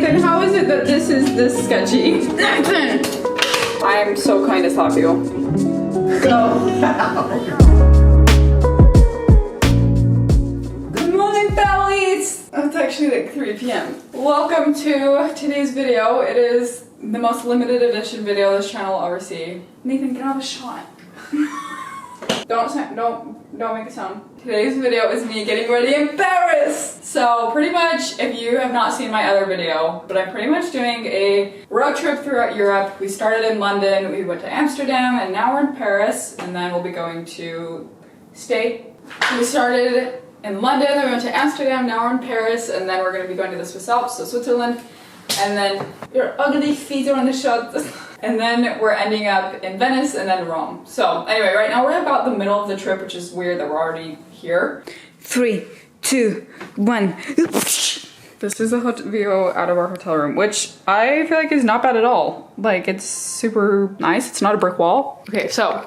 Nathan, how is it that this is this sketchy? Nathan! I'm so kind of sloppy. Go. Good morning, bellies! It's actually like 3 p.m. Welcome to today's video. It is the most limited edition video this channel will ever see. Nathan, get out of a shot. Don't make a sound. Today's video is me getting ready in Paris. So pretty much, if you have not seen my other video, but I'm pretty much doing a road trip throughout Europe. We started in London, we went to Amsterdam, and now we're in Paris, and then we'll be going to stay. We started in London, then we went to Amsterdam, now we're in Paris, and then we're gonna be going to the Swiss Alps, so Switzerland, and then your ugly feet are on the shot. And then we're ending up in Venice and then Rome. So anyway, right now we're about the middle of the trip, which is weird that we're already here. 3, 2, 1. This is a view out of our hotel room, which I feel like is not bad at all. Like, it's super nice. It's not a brick wall. Okay, so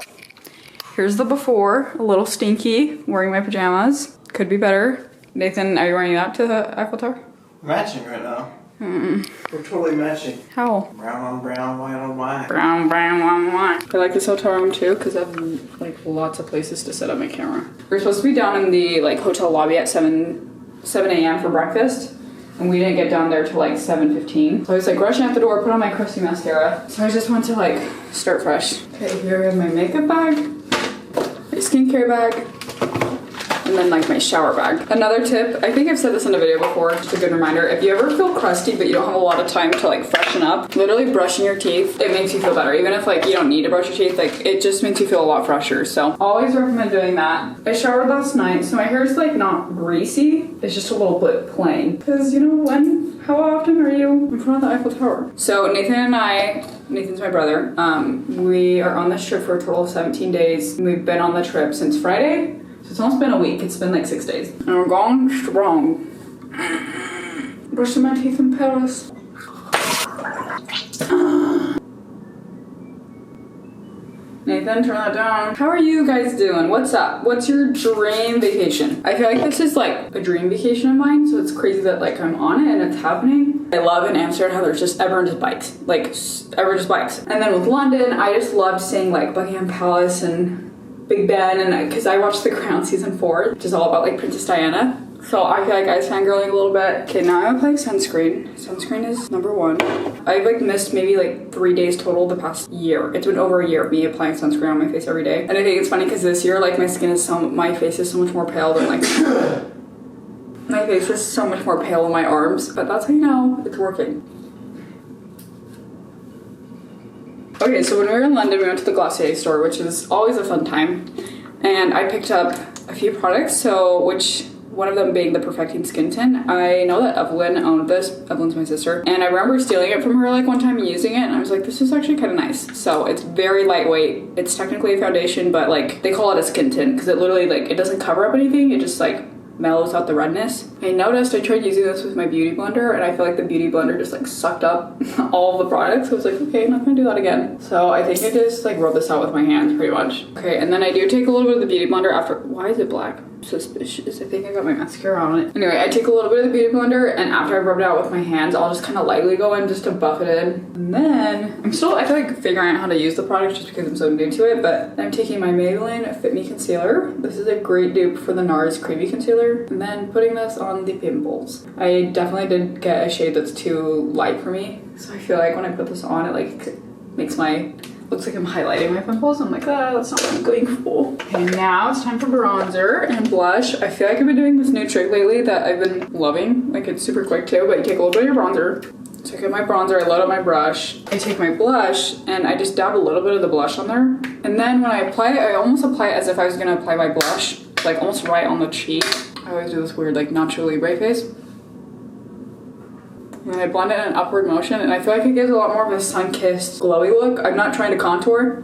here's the before. A little stinky, wearing my pajamas. Could be better. Nathan, are you wearing that to the Eiffel Tower? Matching right now. We're totally matching. How? Brown on brown, white on white. Brown, brown, white, white. I like this hotel room too because I have like lots of places to set up my camera. We're supposed to be down in the like hotel lobby at 7 a.m. for breakfast, and we didn't get down there till like 7:15. So I was like rushing out the door, put on my crusty mascara. So I just want to like start fresh. Okay, here I have my makeup bag, my skincare bag, and then like my shower bag. Another tip, I think I've said this in a video before, just a good reminder, if you ever feel crusty but you don't have a lot of time to like freshen up, literally brushing your teeth, it makes you feel better. Even if like you don't need to brush your teeth, like it just makes you feel a lot fresher. So always recommend doing that. I showered last night, so my hair is like not greasy, it's just a little bit plain. Because you know how often are you in front of the Eiffel Tower? So Nathan and I, Nathan's my brother, we are on this trip for a total of 17 days. We've been on the trip since Friday. It's almost been a week. It's been like 6 days. And we're going strong. Brushing my teeth in Paris. Nathan, turn that down. How are you guys doing? What's up? What's your dream vacation? I feel like this is like a dream vacation of mine, so it's crazy that like I'm on it and it's happening. I love in Amsterdam how there's just everyone just bikes. Like everyone just bikes. And then with London, I just loved seeing like Buckingham Palace and Big Ben, and because I watched The Crown season 4, which is all about like Princess Diana. So I feel like I was fangirling a little bit. Okay, now I'm applying sunscreen. Sunscreen is number 1. I've like missed maybe like 3 days total the past year. It's been over a year of me applying sunscreen on my face every day. And I think it's funny because this year like my face is so much more pale than like my face is so much more pale than my arms. But that's how you know it's working. Okay, so when we were in London, we went to the Glossier store, which is always a fun time. And I picked up a few products, which one of them being the Perfecting Skin Tint. I know that Evelyn owned this. Evelyn's my sister. And I remember stealing it from her like one time and using it, and I was like, this is actually kind of nice. So it's very lightweight. It's technically a foundation, but like they call it a skin tint because it literally like, it doesn't cover up anything. It just like mellows out the redness. I noticed I tried using this with my beauty blender, and I feel like the beauty blender just like sucked up all of the products. So I was like, okay, I'm not gonna do that again. So I think I just like rub this out with my hands pretty much. Okay, and then I do take a little bit of the beauty blender after. Why is it black? Suspicious. I think I got my mascara on it. Anyway, I take a little bit of the beauty blender, and after I've rubbed it out with my hands, I'll just kind of lightly go in just to buff it in. And then I feel like figuring out how to use the product just because I'm so new to it, but I'm taking my Maybelline Fit Me Concealer. This is a great dupe for the NARS Creamy Concealer, and then putting this on the pimples. I definitely did get a shade that's too light for me, so I feel like when I put this on, it like makes looks like I'm highlighting my pimples. I'm like, that's not what I'm going for. Okay, now it's time for bronzer and blush. I feel like I've been doing this new trick lately that I've been loving. Like, it's super quick too, but you take a little bit of your bronzer. So I get my bronzer, I load up my brush. I take my blush, and I just dab a little bit of the blush on there. And then when I apply it, I almost apply it as if I was gonna apply my blush, like almost right on the cheek. I always do this weird, like, Nacho Libre face. And I blend it in an upward motion, and I feel like it gives a lot more of a sun-kissed, glowy look. I'm not trying to contour.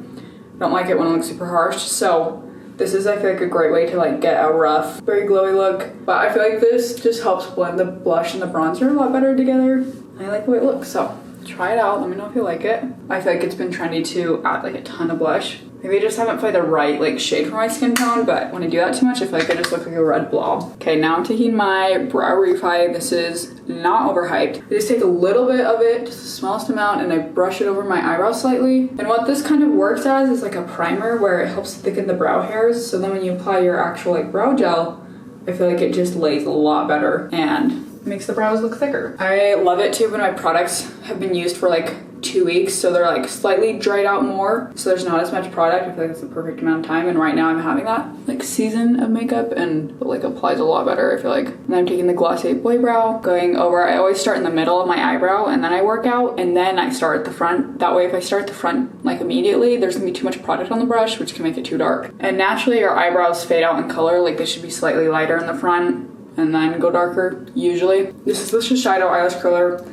I don't like it when it looks super harsh, so this is, I feel like, a great way to like get a rough, very glowy look. But I feel like this just helps blend the blush and the bronzer a lot better together. I like the way it looks, so try it out. Let me know if you like it. I feel like it's been trendy to add like a ton of blush. Maybe I just haven't found the right like shade for my skin tone, but when I do that too much, I feel like I just look like a red blob. Okay, now I'm taking my brow refi. This is not overhyped. I just take a little bit of it, just the smallest amount, and I brush it over my eyebrows slightly. And what this kind of works as is like a primer where it helps thicken the brow hairs. So then when you apply your actual like brow gel, I feel like it just lays a lot better and makes the brows look thicker. I love it too when my products have been used for like 2 weeks, so they're like slightly dried out more, so there's not as much product. I feel like it's the perfect amount of time, and right now I'm having that like season of makeup and it like applies a lot better, I feel like. And then I'm taking the Glossier Boy Brow, going over, I always start in the middle of my eyebrow and then I work out and then I start at the front. That way if I start at the front like immediately, there's gonna be too much product on the brush, which can make it too dark. And naturally your eyebrows fade out in color, like they should be slightly lighter in the front and then go darker, usually. This is the Shiseido eyelash curler.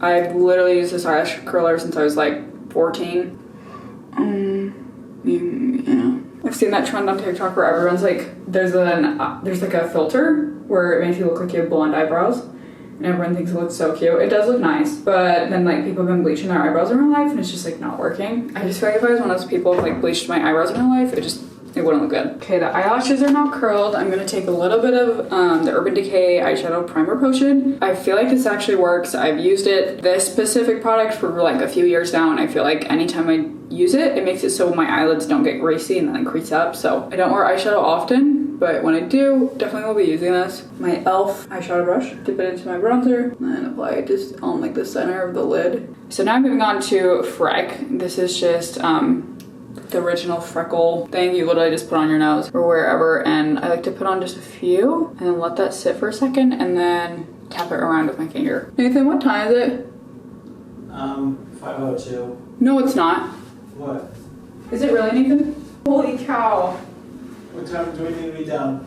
I've literally used this eyelash curler since I was like 14. Yeah. I've seen that trend on TikTok where everyone's like, there's like a filter where it makes you look like you have blonde eyebrows. And everyone thinks it looks so cute. It does look nice, but then like people have been bleaching their eyebrows in real life and it's just like not working. I just feel like if I was one of those people who like bleached my eyebrows in real life, it wouldn't look good. Okay, the eyelashes are now curled. I'm gonna take a little bit of the Urban Decay Eyeshadow Primer Potion. I feel like this actually works. I've used this specific product for like a few years now, and I feel like anytime I use it, it makes it so my eyelids don't get greasy and then crease up. So I don't wear eyeshadow often, but when I do, definitely will be using this. My e.l.f. eyeshadow brush, dip it into my bronzer, and then apply it just on like the center of the lid. So now I'm moving on to Freck. This is just the original freckle thing you literally just put on your nose or wherever, and I like to put on just a few and then let that sit for a second and then tap it around with my finger. Nathan, what time is it? 5:02. No, it's not. What? Is it really, Nathan? Holy cow. What time do we need to be done?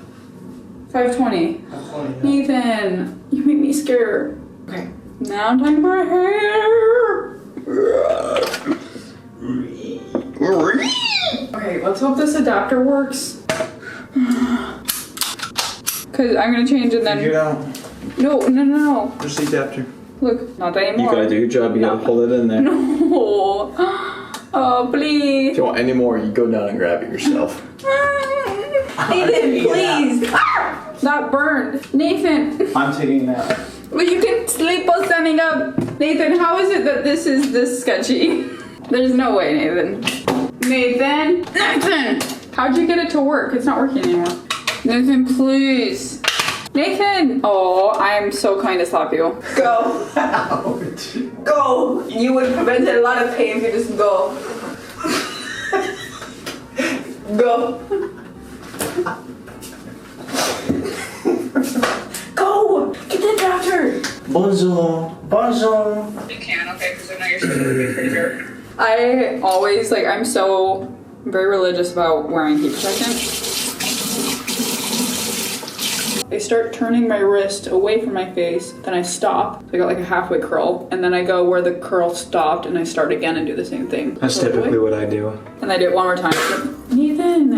5:20. 5:20. Nathan, you make me scared. Okay, now I'm time for my hair. Okay, let's hope this adapter works. Cause I'm gonna change and then. Figure it out. No. Just the adapter. Look, not anymore. You gotta do your job, you gotta hold it in there. No. Oh, please. If you want any more, you go down and grab it yourself. Nathan, please. That burned. Nathan. I'm taking that. But you can sleep while standing up. Nathan, how is it that this is this sketchy? There's no way, Nathan. Nathan! How'd you get it to work? It's not working anymore. Nathan, please. Nathan! Oh, I'm so kind to slap you. Go. Ouch. Go! You would prevent a lot of pain if you just go. Go. Go! Get the doctor! Bonjour. Bonjour. You can, okay, because I know you're supposed to be freezer. I always, like, I'm so very religious about wearing heat protectant. I start turning my wrist away from my face, then I stop. So I got like a halfway curl, and then I go where the curl stopped and I start again and do the same thing. That's typically what I do. And I do it one more time. Nathan!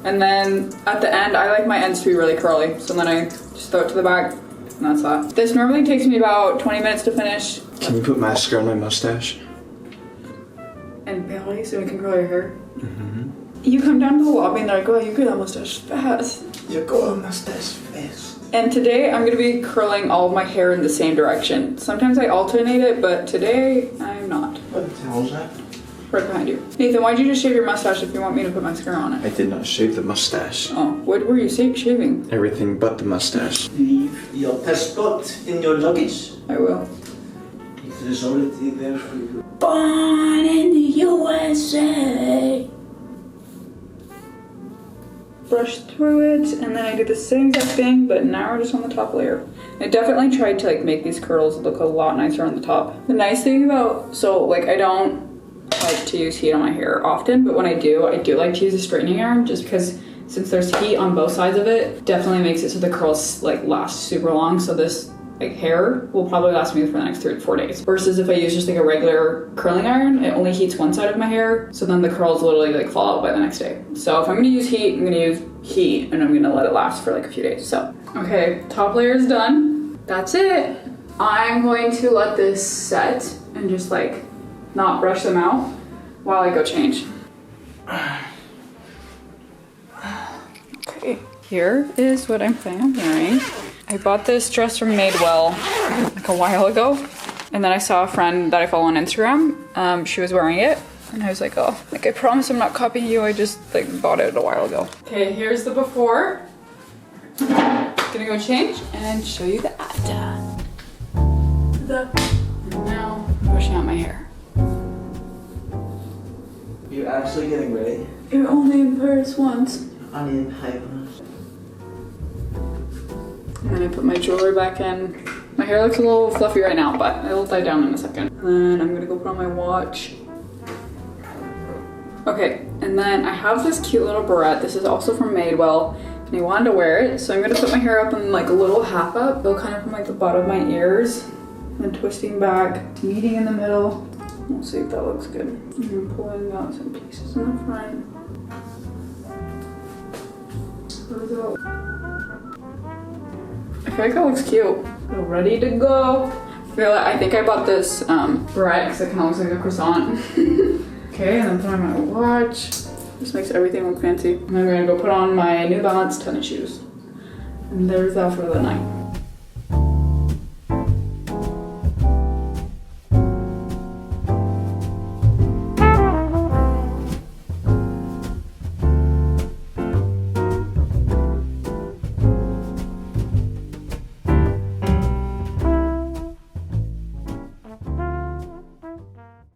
And then at the end, I like my ends to be really curly. So then I just throw it to the back, and that's that. This normally takes me about 20 minutes to finish. Can you put mascara on my mustache? And belly, so we can curl your hair. You come down to the lobby and they're like, oh, you get that mustache fast. You go on mustache fast. And today I'm gonna be curling all of my hair in the same direction. Sometimes I alternate it, but today I'm not. What the hell is that? Right behind you. Nathan, why'd you just shave your mustache if you want me to put mascara on I it? did not shave the mustache. Oh, what were you shaving? Everything but the mustache. Leave your passport in your luggage. I will. It is already there for you. Born in the USA. Brush through it, and then I do the same exact thing, but now we're just on the top layer. I definitely tried to like make these curls look a lot nicer on the top. The nice thing about, I don't like to use heat on my hair often, but when I do like to use a straightening iron just because since there's heat on both sides of it, definitely makes it so the curls like last super long. So this like hair will probably last me for the next 3 to 4 days. Versus if I use just like a regular curling iron, it only heats one side of my hair. So then the curls literally like fall out by the next day. So if I'm gonna use heat, I'm gonna use heat and I'm gonna let it last for like a few days. So, okay, top layer is done. That's it. I'm going to let this set and just like not brush them out while I go change. Okay, here is what I'm planning on wearing. I bought this dress from Madewell like a while ago, and then I saw a friend that I follow on Instagram. She was wearing it, and I was like, oh, like I promise I'm not copying you. I just like bought it a while ago. Okay, here's the before. Gonna go change and show you the after. And now I'm brushing out my hair. You're actually getting ready? You're only in Paris once. Onion pipe. And then I put my jewelry back in. My hair looks a little fluffy right now, but it'll die down in a second. And then I'm gonna go put on my watch. Okay, and then I have this cute little barrette. This is also from Madewell, and I wanted to wear it, so I'm gonna put my hair up in like a little half up, go kind of from like the bottom of my ears, and then twisting back, meeting in the middle. We'll see if that looks good. And then pulling out some pieces in the front. I feel like that looks cute. So ready to go. I think I bought this barrette because it kind of looks like a croissant. Okay, and then put on my watch. This makes everything look fancy. And then I'm gonna go put on my New Balance tennis shoes. And there's that for the night.